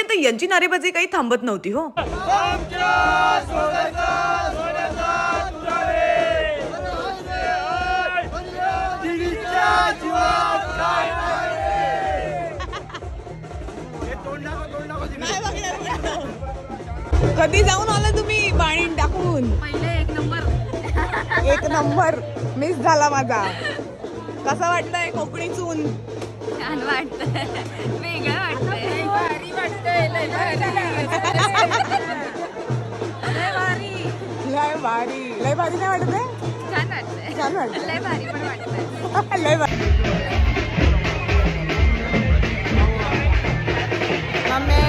तोपर्यंत यांची नारेबाजी काही थांबत नव्हती हो. कधी जाऊन आला तुम्ही पाणी टाकून? पहिले एक नंबर मिस झाला माझा. कसा वाटतंय कोकणी चून? छान वाटतंय, वेगळं वाटतंय. भारी वाटतंय, लय भारी नाही वाटत आहे? छान वाटतंय, छान वाटतंय. लय भारी पण वाटतंय. लय भारी. मम्मी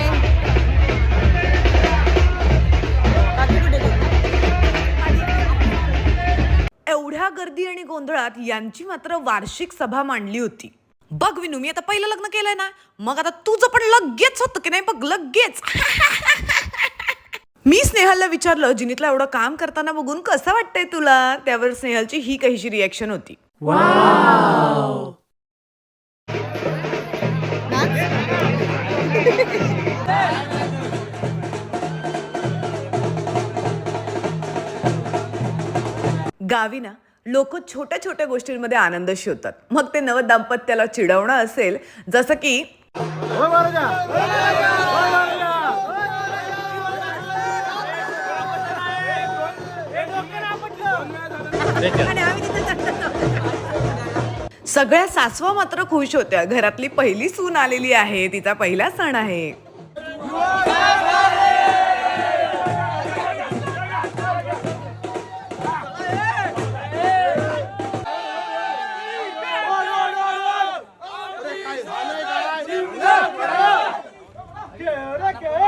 काकी कुठे गेली? एवढ्या गर्दी आणि गोंधळात यांची मात्र वार्षिक सभा मांडली होती. बघ विनू, मी आता पहिलं लग्न केलंय ना, मग आता तुझं पण लगेच होतं की नाही बघ, लगेच. मी स्नेहलला विचारलं, जिनीतला एवढं काम करताना बघून कसं वाटतंय तुला? त्यावर स्नेहलची ही काहीशी रिॲक्शन होती. गावी ना लोक छोट्या छोट्या गोष्टींमध्ये आनंद शोधतात. मग ते नव दाम्पत्याला चिडवणं असेल, जसं की सगळ्या सासवा मात्र खुश होत्या. घरातली पहिली सून आलेली आहे, तिचा पहिला सण आहे.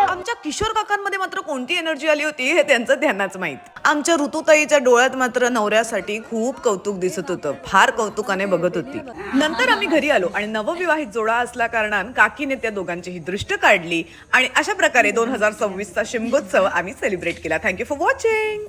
आमच्या किशोर काकांमध्ये मात्र कोणती एनर्जी आली होती हे त्यांचं ध्यानाच माहित. आमच्या ऋतुताईच्या डोळ्यात मात्र नवऱ्यासाठी खूप कौतुक दिसत होतं. फार कौतुकाने बघत होती. नंतर आम्ही घरी आलो आणि नवविवाहित जोडा असल्या कारणानं काकीने त्या दोघांची ही दृष्ट काढली आणि अशा प्रकारे 2026चा शिमगोत्सव आम्ही सेलिब्रेट केला. Thank you for watching.